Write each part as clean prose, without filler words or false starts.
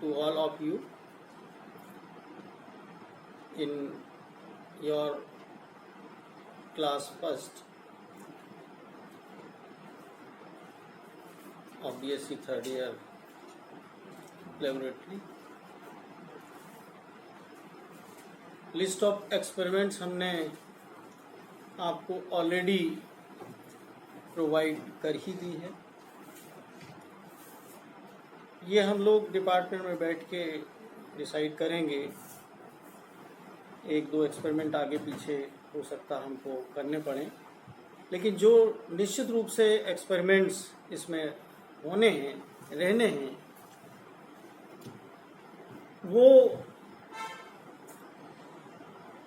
to all of you in your class first of BSc third year laboratory. List of experiments हमने आपको already provide कर ही दी है। ये हम लोग डिपार्टमेंट में बैठ के डिसाइड करेंगे। एक दो एक्सपेरिमेंट आगे पीछे हो सकता हमको करने पड़े, लेकिन जो निश्चित रूप से एक्सपेरिमेंट्स इसमें होने हैं, रहने हैं, वो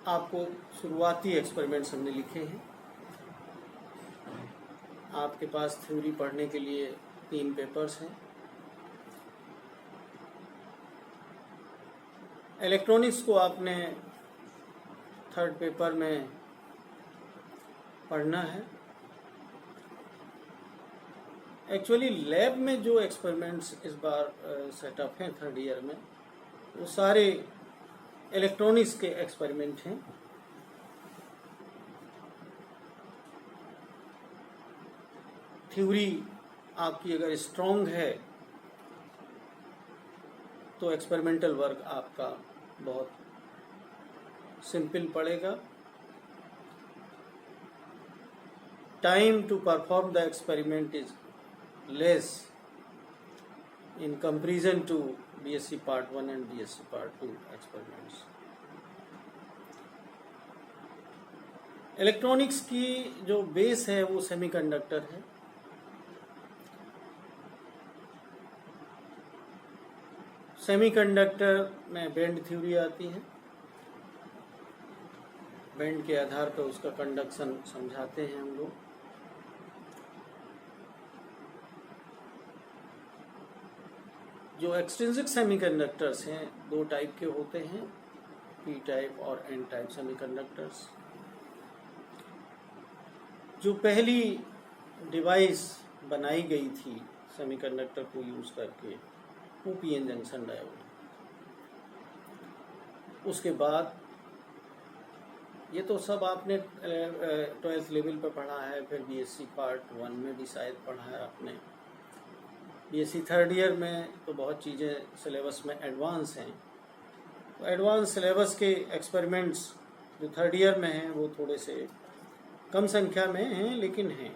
आपको शुरुआती एक्सपेरिमेंट्स हमने लिखे हैं। आपके पास थ्योरी पढ़ने के लिए 3 पेपर्स हैं। इलेक्ट्रॉनिक्स को आपने थर्ड पेपर में पढ़ना है। एक्चुअली लैब में जो एक्सपेरिमेंट्स इस बार सेटअप हैं थर्ड ईयर में, वो सारे इलेक्ट्रॉनिक्स के एक्सपेरिमेंट हैं। थ्योरी आपकी अगर स्ट्रॉन्ग है तो एक्सपेरिमेंटल वर्क आपका बहुत सिंपल पड़ेगा। Time to perform the experiment is less in comparison to BSc Part 1 and BSc Part 2 experiments. Electronics की जो बेस है वो सेमीकंडक्टर है। सेमीकंडक्टर में बैंड थ्योरी आती है। बैंड के आधार पर उसका कंडक्शन समझाते हैं हम लोग। जो एक्सट्रिंसिक सेमीकंडक्टर्स हैं 2 टाइप के होते हैं, पी टाइप और एन टाइप सेमीकंडक्टर्स। जो पहली डिवाइस बनाई गई थी सेमीकंडक्टर को यूज करके वो पीएन जंक्शन डायोड। उसके बाद ये तो सब आपने 12th लेवल पे पढ़ा है, फिर बीएससी पार्ट 1 में भी शायद पढ़ा है आपने। बीएससी थर्ड ईयर में तो बहुत चीज़ें सिलेबस में एडवांस हैं। तो एडवांस सिलेबस के एक्सपेरिमेंट्स जो थर्ड ईयर में हैं वो थोड़े से कम संख्या में हैं, लेकिन हैं।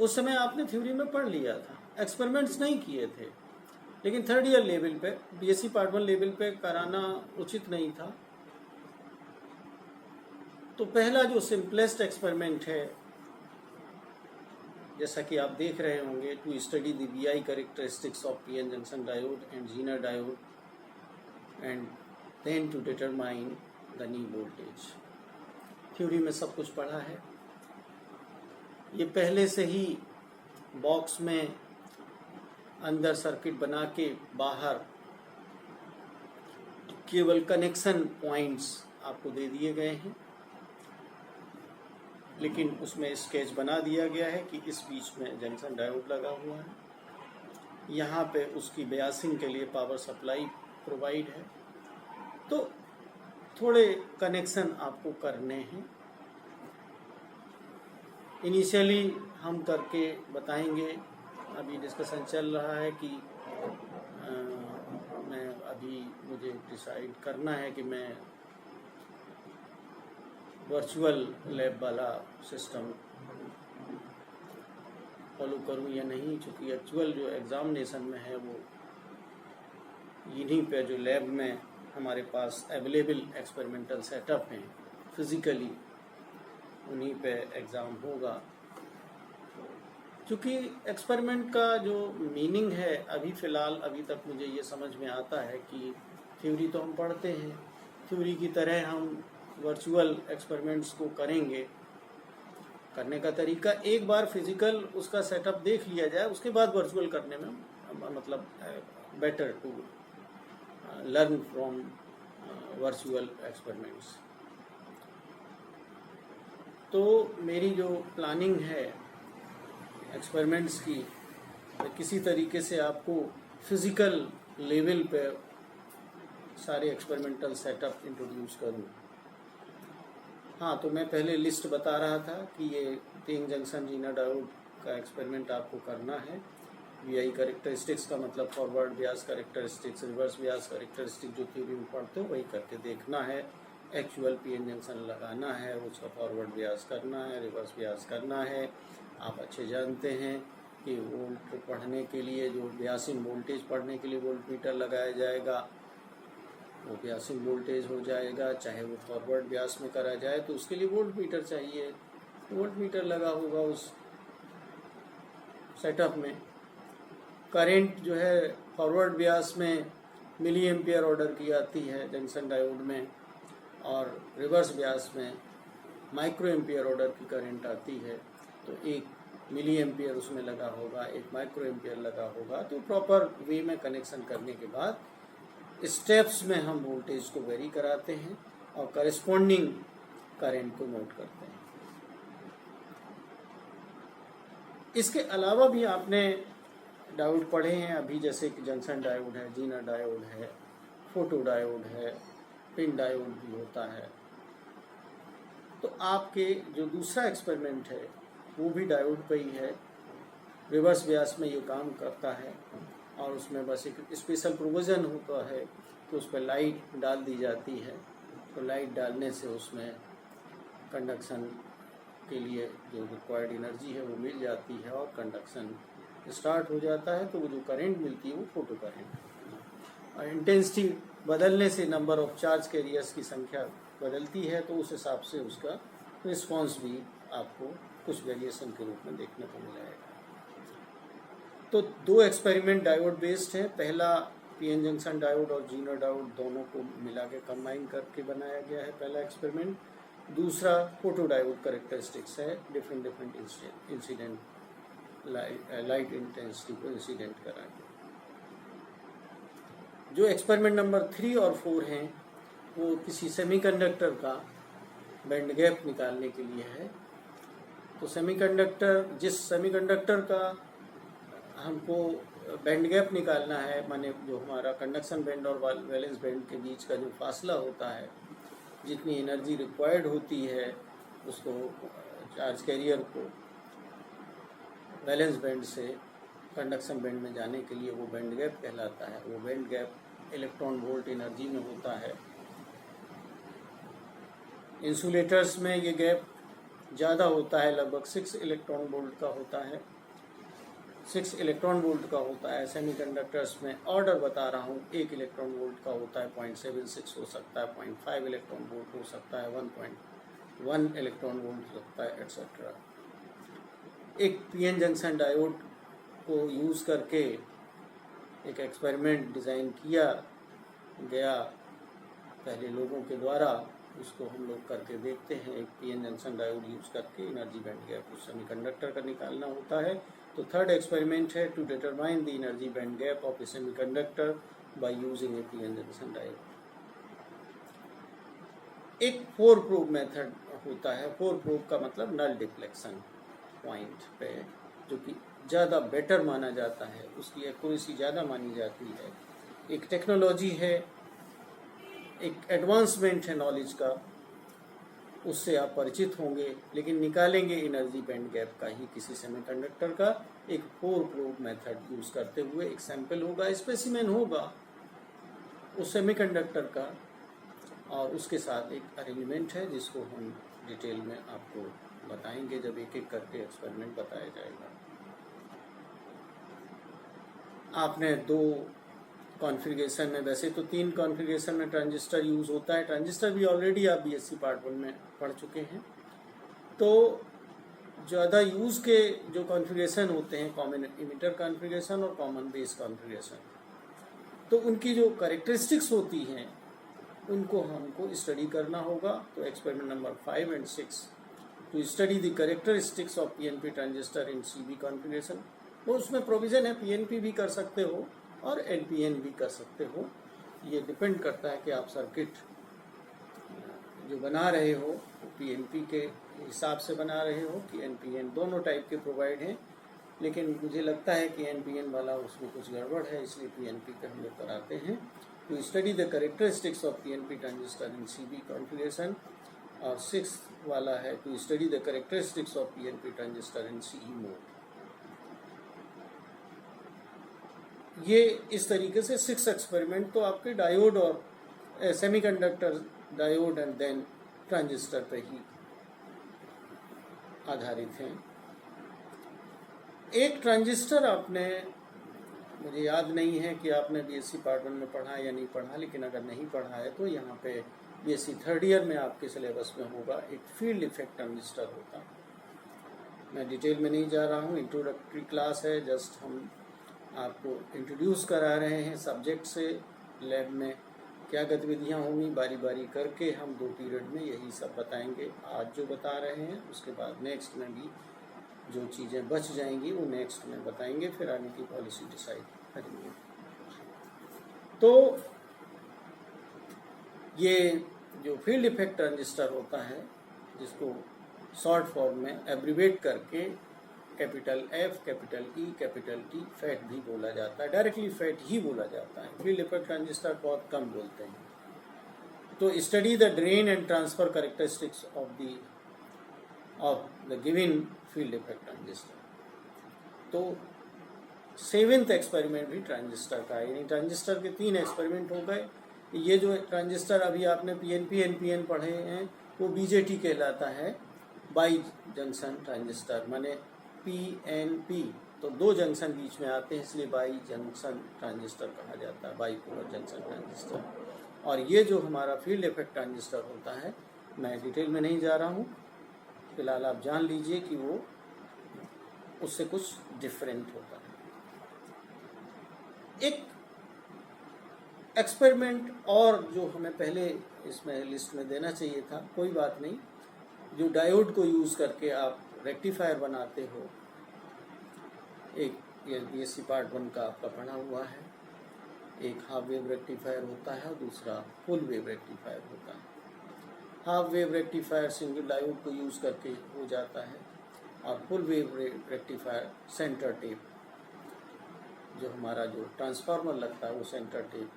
उस समय आपने थ्योरी में पढ़ लिया था, एक्सपेरिमेंट्स नहीं किए थे, लेकिन थर्ड ईयर लेवल पे बीएससी पार्ट 1 लेवल पे कराना उचित नहीं था। तो पहला जो सिंपलेस्ट एक्सपेरिमेंट है, जैसा कि आप देख रहे होंगे, to study the VI characteristics of PN junction diode and zener diode and then to determine the knee voltage. Theory में सब कुछ पढ़ा है। ये पहले से ही बॉक्स में अंदर सर्किट बना के बाहर केवल कनेक्शन पॉइंट्स आपको दे दिए गए हैं, लेकिन उसमें स्केच बना दिया गया है कि इस बीच में जंक्शन डायोड लगा हुआ है। यहाँ पे उसकी बेयासिंग के लिए पावर सप्लाई प्रोवाइड है। तो थोड़े कनेक्शन आपको करने हैं। इनिशियली हम करके बताएंगे। अभी डिस्कशन चल रहा है कि मुझे डिसाइड करना है कि मैं वर्चुअल लैब वाला सिस्टम फॉलो करूं या नहीं, क्योंकि एक्चुअल जो एग्जामिनेशन में है वो इन्हीं पे जो लैब में हमारे पास अवेलेबल एक्सपेरिमेंटल सेटअप हैं फिजिकली, उन्हीं पे एग्ज़ाम होगा। क्योंकि एक्सपेरिमेंट का जो मीनिंग है अभी तक मुझे ये समझ में आता है कि थ्योरी तो हम पढ़ते हैं, थ्योरी की तरह हम वर्चुअल एक्सपेरिमेंट्स को करेंगे। करने का तरीका एक बार फिजिकल उसका सेटअप देख लिया जाए, उसके बाद वर्चुअल करने में मतलब better to learn from virtual experiments. तो मेरी जो प्लानिंग है एक्सपेरिमेंट्स की किसी तरीके से आपको फिजिकल लेवल पे सारे एक्सपेरिमेंटल सेटअप इंट्रोड्यूस करूं। हाँ, तो मैं पहले लिस्ट बता रहा था कि ये पिन जंक्शन जीना डायोड का एक्सपेरिमेंट आपको करना है। वीआई कैरेक्टरिस्टिक्स का मतलब forward Beas characteristics, reverse Beas characteristic जो थ्योरी में पढ़ते हो वही करके देखना है। एक्चुअल पीएन जंक्शन लगाना है, उसका फॉरवर्ड बियास करना है, रिवर्स बियास करना है। आप अच्छे जानते हैं कि वोल्ट पढ़ने के लिए जो बियासिंग वोल्टेज पढ़ने के लिए वोल्ट मीटर लगाया जाएगा वो बियासिंग वोल्टेज हो जाएगा। चाहे वो फॉरवर्ड बियास में करा जाए तो उसके लिए वोल्ट मीटर चाहिए, वोल्ट मीटर लगा होगा उस सेटअप में। करंट जो है फॉरवर्ड बियास में मिली एम्पियर ऑर्डर की आती है जंक्शन डायोड में, और रिवर्स बियास में माइक्रो एम्पियर ऑर्डर की करंट आती है। तो एक मिली एम्पियर उसमें लगा होगा, एक माइक्रो एम्पियर लगा होगा। तो प्रॉपर वे में कनेक्शन करने के बाद स्टेप्स में हम वोल्टेज को वेरी कराते हैं और करस्पॉन्डिंग करंट को नोट करते हैं। इसके अलावा भी आपने डायोड पढ़े हैं अभी, जैसे कि जंक्शन डायोड है, जीना डायोड है, फोटो डायोड है, पिन डायोड भी होता है। तो आपके जो दूसरा एक्सपेरिमेंट है वो भी डायोड पे ही है। रिवर्स बियास में ये काम करता है और उसमें बस एक स्पेशल प्रोविज़न होता है कि उस पर लाइट डाल दी जाती है। तो लाइट डालने से उसमें कंडक्शन के लिए जो रिक्वायर्ड एनर्जी है वो मिल जाती है और कंडक्शन स्टार्ट हो जाता है। तो वो जो करंट मिलती है वो फोटो करंट, और इंटेंसिटी बदलने से नंबर ऑफ चार्ज कैरियर्स की संख्या बदलती है, तो उस हिसाब से उसका रिस्पॉन्स भी आपको कुछ वेरिएशन के रूप में देखने को मिलेगा। तो दो एक्सपेरिमेंट डायोड बेस्ड है। पहला पीएन जंक्शन डायोड और जीना डायोड दोनों को मिला के कंबाइन करके बनाया गया है पहला एक्सपेरिमेंट। दूसरा फोटो डायोड कैरेक्टरिस्टिक्स है, डिफरेंट इंसिडेंट लाइट इंटेंसिटी को इंसिडेंट कराएंगे। जो एक्सपेरिमेंट नंबर 3 और 4 हैं वो किसी सेमीकंडक्टर का बैंड गैप निकालने के लिए है। तो जिस सेमीकंडक्टर का हमको बैंड गैप निकालना है, माने जो हमारा कंडक्शन बैंड और वैलेंस बैंड के बीच का जो फासला होता है, जितनी एनर्जी रिक्वायर्ड होती है उसको चार्ज कैरियर को वैलेंस बैंड से कंडक्शन बैंड में जाने के लिए, वो बैंड गैप कहलाता है। वो band gap electron volt energy में होता है। इंसुलेटर्स में ये गैप ज़्यादा होता है, लगभग 6 इलेक्ट्रॉन वोल्ट का होता है। 6 इलेक्ट्रॉन वोल्ट का होता है। सेमीकंडक्टर्स में ऑर्डर बता रहा हूँ, 1 इलेक्ट्रॉन वोल्ट का होता है, 0.76 हो सकता है, 0.5 इलेक्ट्रॉन वोल्ट हो सकता है, 1.1 इलेक्ट्रॉन वोल्ट हो सकता है, एट्सेट्रा। एक पीएन जंक्शन डायोड को यूज़ करके एक एक्सपेरिमेंट डिज़ाइन किया गया पहले लोगों के द्वारा, उसको हम लोग करके देखते हैं। एक पीएन जंक्शन डायोड यूज़ करके एनर्जी बैंड गैप उस सेमीकंडक्टर का निकालना होता है। तो थर्ड एक्सपेरिमेंट है to determine the energy band gap of a semiconductor by using a PN junction diode. एक 4 प्रोब मेथड होता है। 4 प्रोब का मतलब नल डिफ्लेक्शन पॉइंट पे, जो कि ज़्यादा बेटर माना जाता है, उसकी एक्यूरेसी ज़्यादा मानी जाती है। एक टेक्नोलॉजी है, एक एडवांसमेंट है नॉलेज का, उससे आप परिचित होंगे, लेकिन निकालेंगे एनर्जी बैंड गैप का ही किसी सेमीकंडक्टर का एक 4 प्रोब मेथड यूज़ करते हुए। एक सैंपल होगा, स्पेसिमेन होगा उस सेमीकंडक्टर का, और उसके साथ एक अरेंजमेंट है जिसको हम डिटेल में आपको बताएंगे जब एक एक करके एक्सपेरिमेंट बताया जाएगा। आपने 2 कॉन्फ़िगरेशन में, वैसे तो 3 कॉन्फ़िगरेशन में ट्रांजिस्टर यूज़ होता है। ट्रांजिस्टर भी ऑलरेडी आप बीएससी पार्ट 1 में पढ़ चुके हैं। तो ज़्यादा यूज़ के जो कॉन्फ़िगरेशन होते हैं, कॉमन इमिटर कॉन्फ़िगरेशन और कॉमन बेस कॉन्फ़िगरेशन, तो उनकी जो कैरेक्टरिस्टिक्स होती हैं उनको हमको स्टडी करना होगा। तो एक्सपेरिमेंट नंबर 5 और 6 to study the characteristics of PNP transistor in CB configuration. वो उसमें प्रोविज़न है, पीएनपी भी कर सकते हो और एनपीएन भी कर सकते हो। ये डिपेंड करता है कि आप सर्किट जो बना रहे हो वो पीएनपी के हिसाब से बना रहे हो कि एनपीएन। दोनों टाइप के प्रोवाइड हैं, लेकिन मुझे लगता है कि NPN वाला उसमें कुछ गड़बड़ है, इसलिए PNP का हम लोग कराते हैं। To study the characteristics of PNP transistor in CB configuration, और 6 वाला है to study the characteristics of PNP transistor in CE mode. ये इस तरीके से 6 एक्सपेरिमेंट तो आपके डायोड और semiconductor, diode and then transistor पे ही आधारित हैं। एक ट्रांजिस्टर आपने, मुझे याद नहीं है कि आपने BSc पार्ट 1 में पढ़ा या नहीं पढ़ा, लेकिन अगर नहीं पढ़ा है तो यहाँ पे BSc थर्ड ईयर में आपके सिलेबस में होगा, एक फील्ड इफेक्ट ट्रांजिस्टर होता है। मैं डिटेल में नहीं जा रहा हूँ, इंट्रोडक्टरी क्लास है, जस्ट हम आपको इंट्रोड्यूस करा रहे हैं सब्जेक्ट से। लैब में क्या गतिविधियाँ होंगी बारी बारी करके हम 2 पीरियड में यही सब बताएंगे। आज जो बता रहे हैं उसके बाद नेक्स्ट में भी जो चीज़ें बच जाएंगी वो नेक्स्ट में बताएंगे, फिर आगे की पॉलिसी डिसाइड करेंगे। तो ये जो फील्ड इफेक्ट ट्रांजिस्टर होता है, जिसको शॉर्ट फॉर्म में एब्रीवेट करके capital F, capital E, capital T fat भी बोला जाता है, डायरेक्टली फैट ही बोला जाता है। फील्ड इफेक्ट ट्रांजिस्टर बहुत कम बोलते हैं। तो study the drain and transfer characteristics of the given field effect transistor. तो 7th एक्सपेरिमेंट भी ट्रांजिस्टर का है, यानी ट्रांजिस्टर के 3 एक्सपेरिमेंट हो गए। ये जो ट्रांजिस्टर अभी आपने PNP NPN पढ़े हैं वो BJT कहलाता है, बाई जंक्शन ट्रांजिस्टर, माने PNP तो 2 जंक्शन बीच में आते हैं, इसलिए बाई जंक्शन ट्रांजिस्टर कहा जाता है, बाईपोलर जंक्शन ट्रांजिस्टर। और ये जो हमारा फील्ड इफेक्ट ट्रांजिस्टर होता है, मैं डिटेल में नहीं जा रहा हूँ, फिलहाल आप जान लीजिए कि वो उससे कुछ डिफरेंट होता है। एक एक्सपेरिमेंट और जो हमें पहले इसमें लिस्ट में देना चाहिए था, कोई बात नहीं, जो डायोड को यूज़ करके आप रेक्टिफायर बनाते हो। एक ये BSc पार्ट 1 का आपका पढ़ा हुआ है, एक हाफ वेव रेक्टिफायर होता है और दूसरा फुल वेव रेक्टिफायर होता है। Half wave rectifier single diode को यूज़ करके हो जाता है, और full wave rectifier centre tap, जो हमारा जो ट्रांसफार्मर लगता है वो सेंटर टेप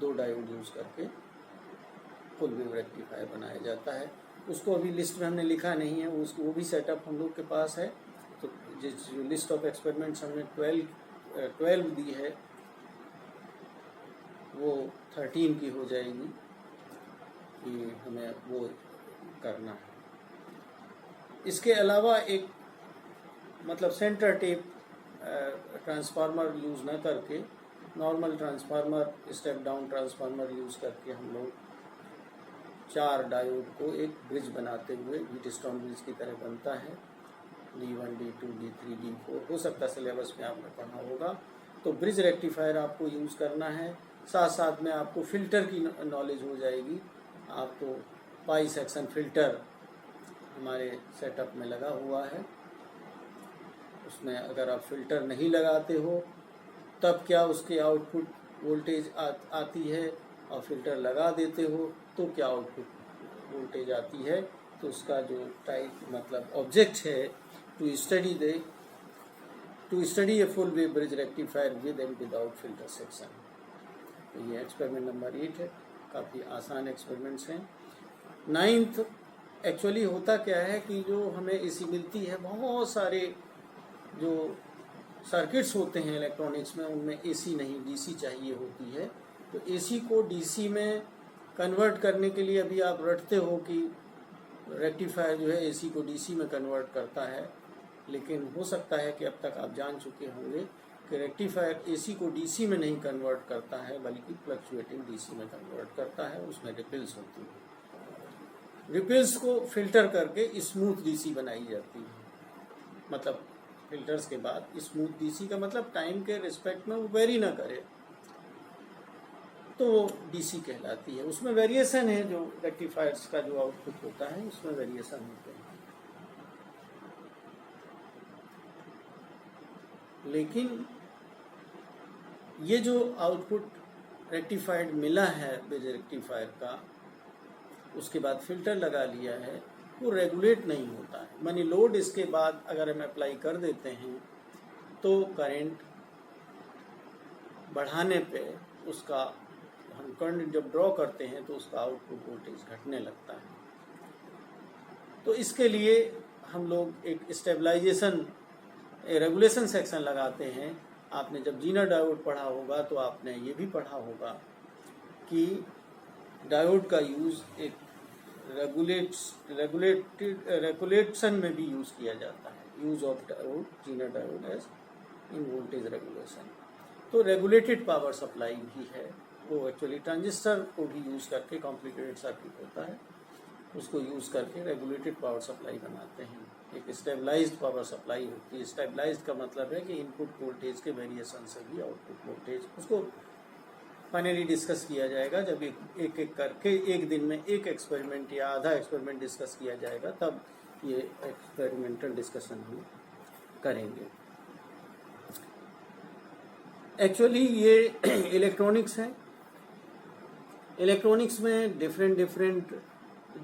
2 डायोड यूज़ करके फुल वेव रेक्टिफायर बनाया जाता है। उसको अभी लिस्ट में हमने लिखा नहीं है, उसको वो भी सेटअप हम लोग के पास है। तो जिस लिस्ट ऑफ एक्सपेरिमेंट्स हमने 12 दी है वो 13 की हो जाएगी कि हमें वो करना है। इसके अलावा एक मतलब सेंटर टेप ट्रांसफार्मर यूज़ न करके normal transformer, step down transformer use करके हम लोग 4 डायोड को एक ब्रिज बनाते हुए व्हीटस्टोन ब्रिज की तरह बनता है, D1, D2, D3, D4, हो सकता है सिलेबस में आपने पढ़ा होगा। तो ब्रिज रेक्टिफायर आपको यूज़ करना है, साथ साथ में आपको फ़िल्टर की नॉलेज हो जाएगी। आपको पाई सेक्शन फ़िल्टर हमारे सेटअप में लगा हुआ है, उसमें अगर आप फ़िल्टर नहीं लगाते हो तब क्या उसके आउटपुट वोल्टेज आती है, और फिल्टर लगा देते हो तो क्या आउटपुट वोल्टेज आती है। तो उसका जो टाइप मतलब ऑब्जेक्ट है to study a full wave bridge rectifier with and without filter section. तो ये एक्सपेरिमेंट नंबर 8 है, काफ़ी आसान एक्सपेरिमेंट्स हैं। 9th एक्चुअली होता क्या है कि जो हमें AC मिलती है, बहुत सारे जो सर्किट्स होते हैं इलेक्ट्रॉनिक्स में उनमें AC नहीं DC चाहिए होती है। तो AC को DC में कन्वर्ट करने के लिए अभी आप रटते हो कि रेक्टिफायर जो है AC को DC में कन्वर्ट करता है, लेकिन हो सकता है कि अब तक आप जान चुके होंगे कि रेक्टिफायर AC को DC में नहीं कन्वर्ट करता है, बल्कि फ्लक्चुएटिंग DC में कन्वर्ट करता है। उसमें रिपल्स होती है, रिपल्स को फिल्टर करके स्मूथ DC बनाई जाती है। मतलब फिल्टर्स के बाद स्मूथ DC का मतलब टाइम के रिस्पेक्ट में वो वेरी ना करे, तो वो DC कहलाती है। उसमें वेरिएशन है, जो रेक्टिफायर्स का जो आउटपुट होता है उसमें वेरिएशन होते हैं। लेकिन ये जो आउटपुट रेक्टिफाइड मिला है ब्रिज रेक्टिफायर का, उसके बाद फिल्टर लगा लिया है, वो रेगुलेट नहीं होता है। मानी लोड इसके बाद अगर हम अप्लाई कर देते हैं तो करंट बढ़ाने पे उसका, हम करंट जब ड्रॉ करते हैं तो उसका आउटपुट वोल्टेज घटने लगता है। तो इसके लिए हम लोग एक स्टेबलाइजेशन रेगुलेशन सेक्शन लगाते हैं। आपने जब जीनर डायोड पढ़ा होगा तो आपने ये भी पढ़ा होगा कि डायोड का यूज़ एक रेगुलेशन में भी यूज़ किया जाता है। Use of diode, zener diode as in voltage regulation. तो रेगुलेटेड पावर सप्लाई भी है, वो एक्चुअली ट्रांजिस्टर को भी यूज़ करके, कॉम्प्लिकेटेड सर्किट होता है उसको यूज़ करके रेगुलेटेड पावर सप्लाई बनाते हैं। एक स्टेबलाइज्ड पावर सप्लाई होती है। स्टेबलाइज्ड का मतलब है कि इनपुट वोल्टेज के वेरिएशन से भी आउटपुट वोल्टेज, उसको फाइनली डिस्कस किया जाएगा जब एक एक करके एक दिन में एक एक्सपेरिमेंट या आधा एक्सपेरिमेंट डिस्कस किया जाएगा, तब ये एक्सपेरिमेंटल डिस्कशन हम करेंगे। एक्चुअली ये इलेक्ट्रॉनिक्स है। इलेक्ट्रॉनिक्स में डिफरेंट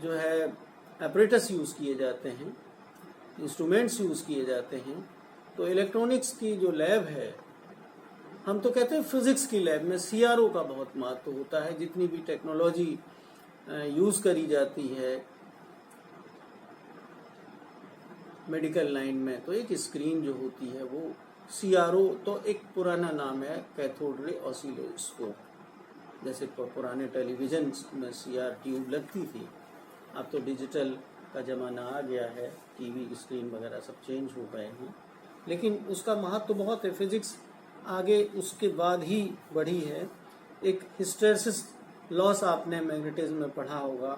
जो है ऑपरेटर्स यूज़ किए जाते हैं, इंस्ट्रूमेंट्स यूज़ किए जाते हैं। तो इलेक्ट्रॉनिक्स की जो लैब है, हम तो कहते हैं फिजिक्स की लैब में CRO का बहुत महत्व होता है। जितनी भी टेक्नोलॉजी यूज़ करी जाती है मेडिकल लाइन में, तो एक स्क्रीन जो होती है वो CRO, तो एक पुराना नाम है कैथोड रे ऑसिलोस्कोप। जैसे पुराने टेलीविजन में CR ट्यूब लगती थी, अब तो डिजिटल का ज़माना आ गया है, टीवी स्क्रीन वगैरह सब चेंज हो गए हैं, लेकिन उसका महत्व तो बहुत है। फिजिक्स आगे उसके बाद ही बढ़ी है। एक हिस्टैरिसीस लॉस आपने मैग्नेटिज्म में पढ़ा होगा,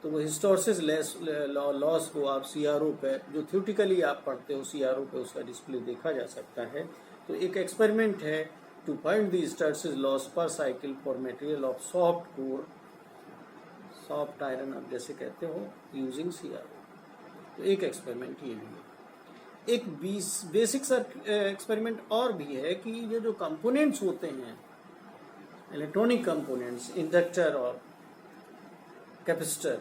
तो वो हिस्टैरिसीस लॉस को आप CRO पे, जो थ्योरेटिकली आप पढ़ते हो CRO पे, उसका डिस्प्ले देखा जा सकता है। तो एक एक्सपेरिमेंट है to find the hysteresis loss per cycle for material of soft core, soft iron आप जैसे कहते हो, यूजिंग CRO। तो एक एक्सपेरिमेंट ये भी है। एक बेसिक एक्सपेरिमेंट और भी है कि ये जो कंपोनेंट्स होते हैं, इलेक्ट्रॉनिक कंपोनेंट्स, इंडक्टर और कैपेसिटर,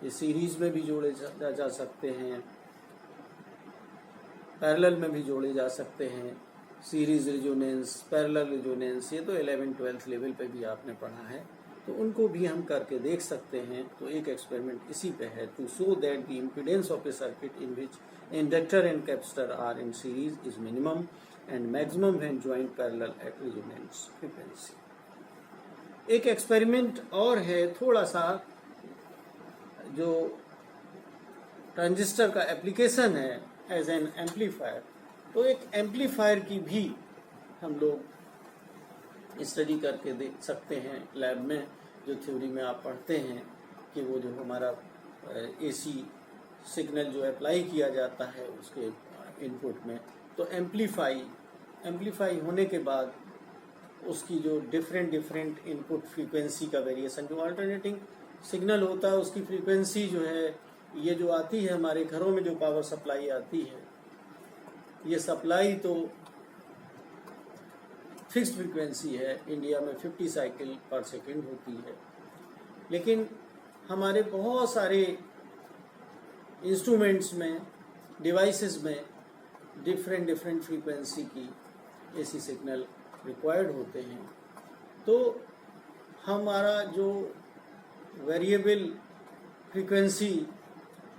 ये सीरीज में भी जोड़े जा सकते हैं, पैरेलल में भी जोड़े जा सकते हैं। सीरीज रेजोनेंस, पैरेलल रेजोनेंस, ये तो 11th-12th लेवल पे भी आपने पढ़ा है, तो उनको भी हम करके देख सकते हैं। तो एक एक्सपेरिमेंट इसी पे है, to show that the impedance of a circuit in which inductor and capacitor are in series is minimum and maximum when joint parallel at resonance frequency. एक एक्सपेरिमेंट और है थोड़ा सा, जो ट्रांजिस्टर का एप्लीकेशन है एज एन एम्पलीफायर। तो एक एम्पलीफायर की भी हम लोग स्टडी करके देख सकते हैं लैब में। जो थ्योरी में आप पढ़ते हैं कि वो जो हमारा AC सिग्नल जो अप्लाई किया जाता है उसके इनपुट में, तो एम्पलीफाई होने के बाद उसकी जो डिफरेंट इनपुट फ्रीक्वेंसी का वेरिएशन, जो अल्टरनेटिंग सिग्नल होता है उसकी फ्रीक्वेंसी जो है, ये जो आती है हमारे घरों में जो पावर सप्लाई आती है, ये सप्लाई तो फिक्स्ड फ्रीक्वेंसी है। इंडिया में 50 साइकिल पर सेकेंड होती है, लेकिन हमारे बहुत सारे इंस्ट्रूमेंट्स में, डिवाइसेस में डिफरेंट फ्रीक्वेंसी की AC सिग्नल रिक्वायर्ड होते हैं। तो हमारा जो वेरिएबल फ्रीक्वेंसी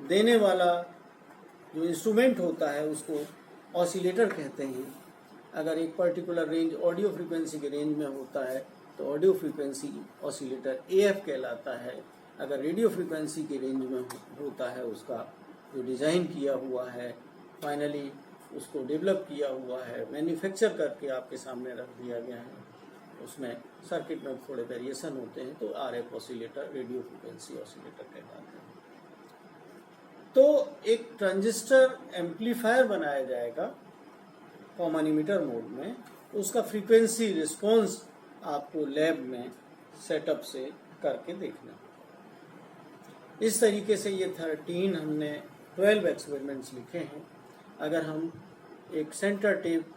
देने वाला जो इंस्ट्रूमेंट होता है उसको ऑसिलेटर कहते हैं। अगर एक पर्टिकुलर रेंज ऑडियो फ्रीक्वेंसी के रेंज में होता है तो ऑडियो फ्रीक्वेंसी ऑसिलेटर AF कहलाता है। अगर रेडियो फ्रीक्वेंसी की रेंज में होता है, उसका जो डिज़ाइन किया हुआ है, फाइनली उसको डेवलप किया हुआ है, मैन्युफैक्चर करके आपके सामने रख दिया गया है, उसमें सर्किट में थोड़े वेरिएशन होते हैं, तो RF oscillator, radio frequency oscillator कहलाते हैं। तो एक ट्रांजिस्टर एम्पलीफायर बनाया जाएगा कॉमन इमीटर मोड में, उसका फ्रीक्वेंसी रिस्पॉन्स आपको लैब में सेटअप से करके देखना। इस तरीके से ये 13 हमने 12 एक्सपेरिमेंट्स लिखे हैं। अगर हम एक centre tap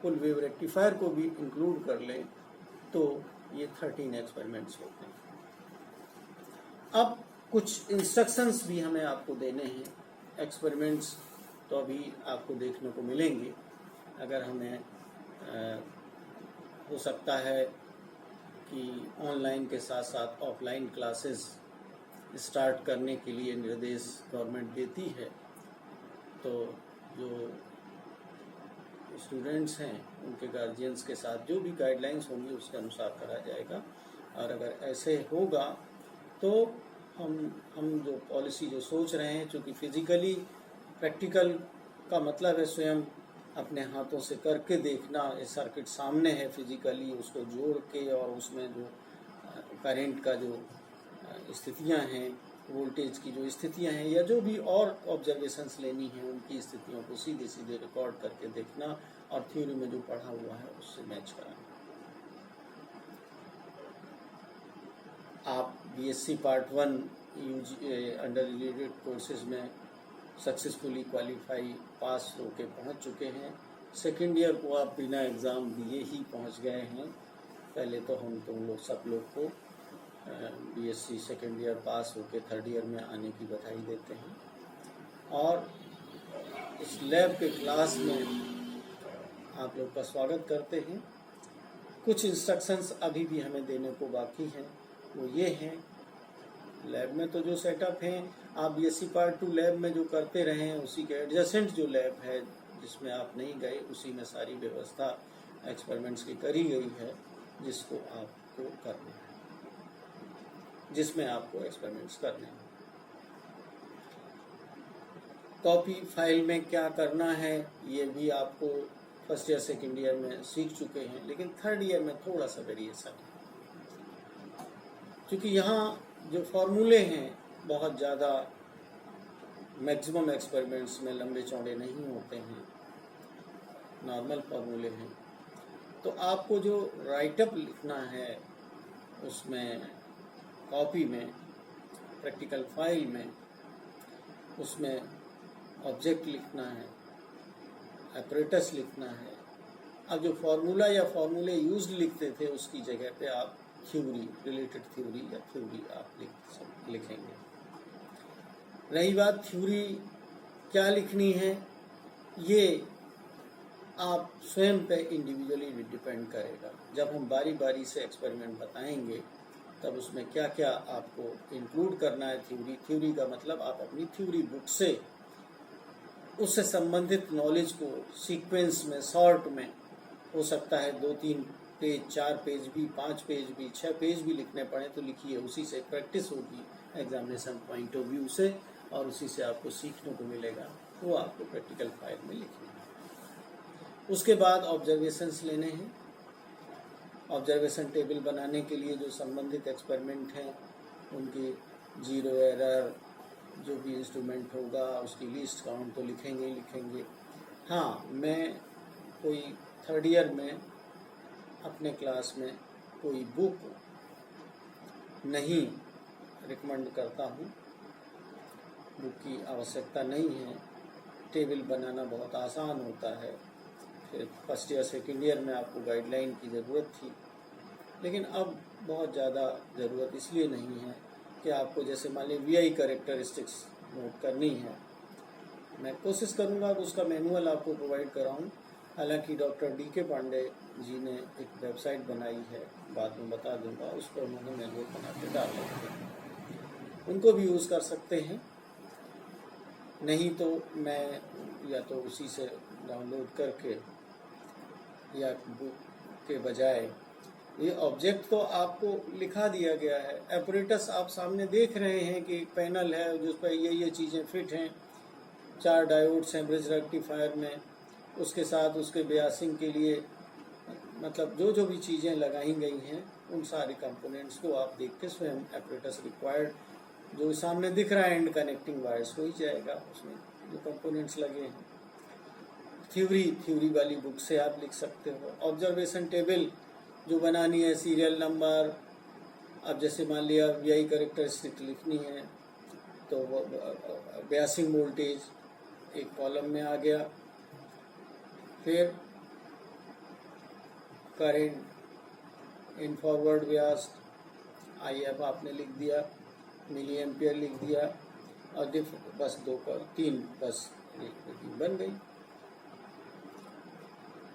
full wave rectifier को भी इंक्लूड कर लें तो ये 13 एक्सपेरिमेंट्स होते हैं। अब कुछ इंस्ट्रक्शंस भी हमें आपको देने हैं। एक्सपेरिमेंट्स तो अभी आपको देखने को मिलेंगे, अगर हमें हो सकता है कि ऑनलाइन के साथ साथ ऑफलाइन क्लासेस स्टार्ट करने के लिए निर्देश गवर्नमेंट देती है, तो जो स्टूडेंट्स हैं उनके गार्जियंस के साथ जो भी गाइडलाइंस होंगी उसके अनुसार करा जाएगा। और अगर ऐसे होगा तो हम जो पॉलिसी जो सोच रहे हैं, चूँकि फिजिकली प्रैक्टिकल का मतलब है स्वयं अपने हाथों से करके देखना, ये सर्किट सामने है, फिजिकली उसको जोड़ के और उसमें जो करंट का जो स्थितियां हैं, वोल्टेज की जो स्थितियां हैं, या जो भी और ऑब्जर्वेशंस लेनी है उनकी स्थितियों को सीधे सीधे रिकॉर्ड करके देखना और थ्योरी में जो पढ़ा हुआ है उससे मैच कराना। आप BSc part 1 under related courses में सक्सेसफुली क्वालिफाई पास होके पहुंच चुके हैं। सेकेंड ईयर को आप बिना एग्ज़ाम दिए ही पहुंच गए हैं। पहले तो हम तुम लोग सब लोग को बीएससी सेकेंड ईयर पास होके थर्ड ईयर में आने की बधाई देते हैं। और इस लैब के क्लास में आप लोग का स्वागत करते हैं। कुछ इंस्ट्रक्शंस अभी भी हमें देने को बाकी हैं, वो ये हैं, लैब में तो जो सेटअप हैं आप बीएससी पार्ट 2 लैब में जो करते रहे हैं उसी के एडजेसेंट जो लैब है जिसमें आप नहीं गए उसी में सारी व्यवस्था एक्सपेरिमेंट्स की करी गई है, जिसको आपको करना है, जिसमें आपको एक्सपेरिमेंट्स करने हैं। कॉपी फाइल में क्या करना है ये भी आपको फर्स्ट ईयर सेकेंड ईयर में सीख चुके हैं, लेकिन थर्ड ईयर में थोड़ा सा वेरिएशन है, क्योंकि यहाँ जो फॉर्मूले हैं बहुत ज़्यादा मैक्सिमम एक्सपेरिमेंट्स में लंबे चौड़े नहीं होते हैं, नॉर्मल फॉर्मूले हैं। तो आपको जो राइटअप लिखना है उसमें कॉपी में, प्रैक्टिकल फाइल में, उसमें ऑब्जेक्ट लिखना है, ऑपरेटर्स लिखना है। अब जो फार्मूला या फार्मूले यूज्ड लिखते थे उसकी जगह पे आप थ्योरी, रिलेटेड थ्योरी या थ्योरी आप लिखेंगे। रही बात थ्योरी क्या लिखनी है, ये आप स्वयं पे इंडिविजुअली डिपेंड करेगा। जब हम बारी बारी से एक्सपेरिमेंट बताएंगे तब उसमें क्या क्या आपको इंक्लूड करना है। थ्योरी का मतलब आप अपनी थ्योरी बुक से उससे संबंधित नॉलेज को सीक्वेंस में, शॉर्ट में, हो सकता है 2-3 पेज, 4 पेज भी, 5 पेज भी, 6 पेज भी लिखने पड़े तो लिखिए। उसी से प्रैक्टिस होगी एग्जामिनेशन पॉइंट ऑफ व्यू से, और उसी से आपको सीखने को मिलेगा। वो आपको प्रैक्टिकल फाइल में लिखना है। उसके बाद ऑब्जर्वेशंस लेने हैं। ऑब्जर्वेशन टेबल बनाने के लिए जो संबंधित एक्सपेरिमेंट हैं उनकी जीरो एरर, जो भी इंस्ट्रूमेंट होगा उसकी लिस्ट काउंट तो लिखेंगे ही लिखेंगे। हाँ, मैं कोई थर्ड ईयर में अपने क्लास में कोई बुक नहीं रिकमेंड करता हूँ, बुक की आवश्यकता नहीं है। टेबल बनाना बहुत आसान होता है। फिर फर्स्ट ईयर सेकेंड ईयर में आपको गाइडलाइन की ज़रूरत थी, लेकिन अब बहुत ज़्यादा ज़रूरत इसलिए नहीं है कि आपको जैसे मान लीजिए वीआई कैरेक्टरिस्टिक्स नोट करनी है। मैं कोशिश करूँगा कि उसका मैनुअल आपको प्रोवाइड कराऊँ। हालांकि डॉक्टर डी.के. पांडे जी ने एक वेबसाइट बनाई है, बाद में बता दूंगा, उस पर उन्होंने मैनुअल बना के डाल रखे हैं, उनको भी यूज़ कर सकते हैं। नहीं तो मैं या तो उसी से डाउनलोड करके या बुक के बजाय, ये ऑब्जेक्ट तो आपको लिखा दिया गया है। ऑपरेटर्स आप सामने देख रहे हैं कि एक पैनल है जिस पर ये चीज़ें फिट हैं। 4 डायोड्स हैं ब्रिज रेक्टिफायर में, उसके साथ उसके बेयासिंग के लिए मतलब जो भी चीज़ें लगाई गई हैं उन सारे कंपोनेंट्स को आप देख के स्वयं ऑपरेटर्स रिक्वायर्ड जो सामने दिख रहा है एंड कनेक्टिंग वायर्स हो ही जाएगा, उसमें जो कंपोनेंट्स लगे हैं। थ्योरी वाली बुक से आप लिख सकते हो। ऑब्जर्वेशन टेबल जो बनानी है, सीरियल नंबर, अब जैसे मान लिया वीआई कैरेक्टरिस्टिक लिखनी है तो बेयासिंग वोल्टेज एक कॉलम में आ गया, फिर current in forward Vyas IF आपने लिख दिया, मिली एम्पियर लिख दिया, और बस 2 पर 3 बस बन गई।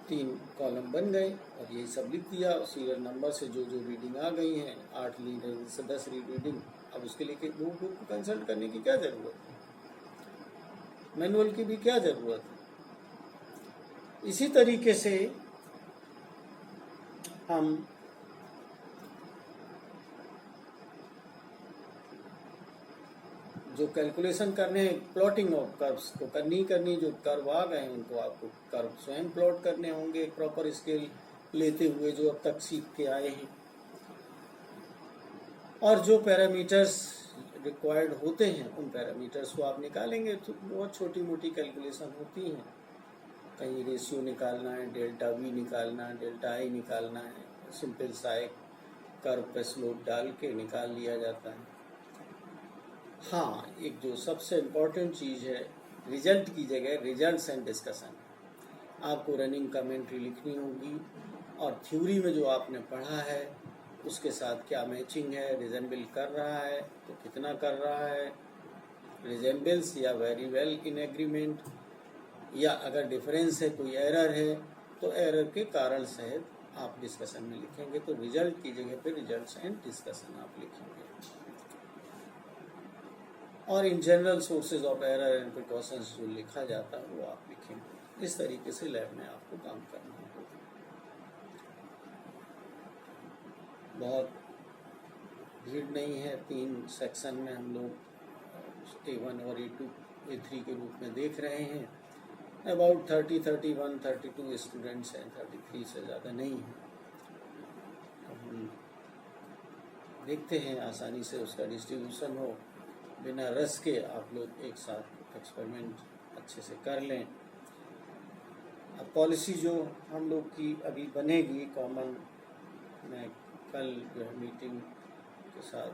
3 कॉलम बन गए और यही सब लिख दिया। सीरियल नंबर से जो जो रीडिंग आ गई हैं, 8 रीडिंग से 10 रीडिंग, अब उसके लिए बुक को कंसल्ट करने की क्या ज़रूरत है, मैनुअल की भी क्या ज़रूरत है। इसी तरीके से हम जो कैलकुलेशन करने हैं, प्लॉटिंग ऑफ कर्व्स को करनी, जो कर्व आ गए हैं उनको आपको कर्व स्वयं प्लॉट करने होंगे एक प्रॉपर स्केल लेते हुए जो अब तक सीख के आए हैं। और जो पैरामीटर्स रिक्वायर्ड होते हैं उन पैरामीटर्स को आप निकालेंगे। तो बहुत छोटी मोटी कैलकुलेशन होती हैं, कहीं रेशियो निकालना है, डेल्टा वी निकालना है, डेल्टा आई निकालना है, सिंपल सा एक कर्व पे स्लोप डाल के निकाल लिया जाता है। हाँ, एक जो सबसे इम्पोर्टेंट चीज़ है, रिजल्ट की जगह रिजल्ट्स एंड डिस्कशन। आपको रनिंग कमेंट्री लिखनी होगी और थ्योरी में जो आपने पढ़ा है उसके साथ क्या मैचिंग है, रिजेंबल कर रहा है तो कितना कर रहा है, रिजेंबल्स या वेरी वेल इन एग्रीमेंट, या अगर डिफरेंस है, कोई एरर है तो एरर के कारण सहित आप डिस्कशन में लिखेंगे। तो रिजल्ट की जगह पे रिजल्ट्स एंड डिस्कशन आप लिखेंगे। और in general sources of error and precautions जो लिखा जाता है वो आप लिखेंगे। इस तरीके से लैब में आपको काम करना होगा। बहुत भीड़ नहीं है, 3 सेक्शन में हम लोग A1 और A2 A3 के रूप में देख रहे हैं। अबाउट 30, 31, 32 स्टूडेंट्स हैं, 33 से ज़्यादा नहीं है। हम देखते हैं आसानी से उसका डिस्ट्रीब्यूशन हो, बिना रस के आप लोग एक साथ एक्सपेरिमेंट अच्छे से कर लें। अब पॉलिसी जो हम लोग की अभी बनेगी कॉमन में, कल जो है मीटिंग के साथ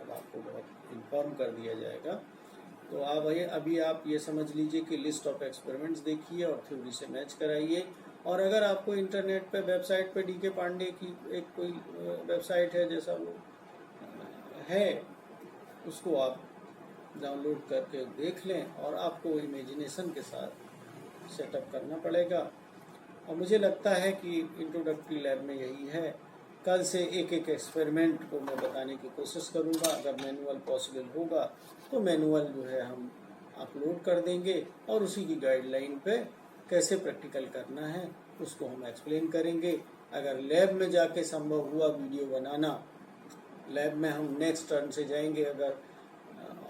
अब आपको बहुत इन्फॉर्म कर दिया जाएगा। तो आप अभी आप ये समझ लीजिए कि लिस्ट ऑफ एक्सपेरिमेंट्स देखिए और थ्योरी से मैच कराइए। और अगर आपको इंटरनेट पे वेबसाइट पे DK पांडे की एक कोई वेबसाइट है जैसा वो है, उसको आप डाउनलोड करके देख लें और आपको इमेजिनेशन के साथ सेटअप करना पड़ेगा। और मुझे लगता है कि इंट्रोडक्टरी लैब में यही है। कल से एक एक एक्सपेरिमेंट को मैं बताने की कोशिश करूंगा। अगर मैनुअल पॉसिबल होगा तो मैनुअल जो है हम अपलोड कर देंगे और उसी की गाइडलाइन पे कैसे प्रैक्टिकल करना है उसको हम एक्सप्लेन करेंगे। अगर लैब में जाके संभव हुआ वीडियो बनाना, लैब में हम नेक्स्ट टर्न से जाएंगे। अगर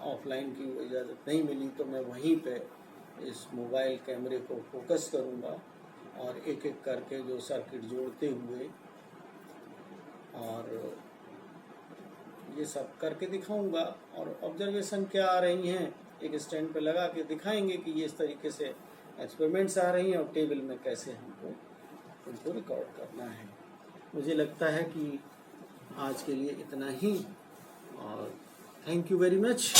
ऑफलाइन की इजाज़त नहीं मिली तो मैं वहीं पे इस मोबाइल कैमरे को फोकस करूंगा और एक एक करके जो सर्किट जोड़ते हुए और ये सब करके दिखाऊंगा। और ऑब्जर्वेशन क्या आ रही हैं एक स्टैंड पे लगा के दिखाएंगे कि ये इस तरीके से एक्सपेरिमेंट्स आ रही हैं और टेबल में कैसे हमको उनको रिकॉर्ड करना है। मुझे लगता है कि आज के लिए इतना ही और थैंक यू वेरी मच।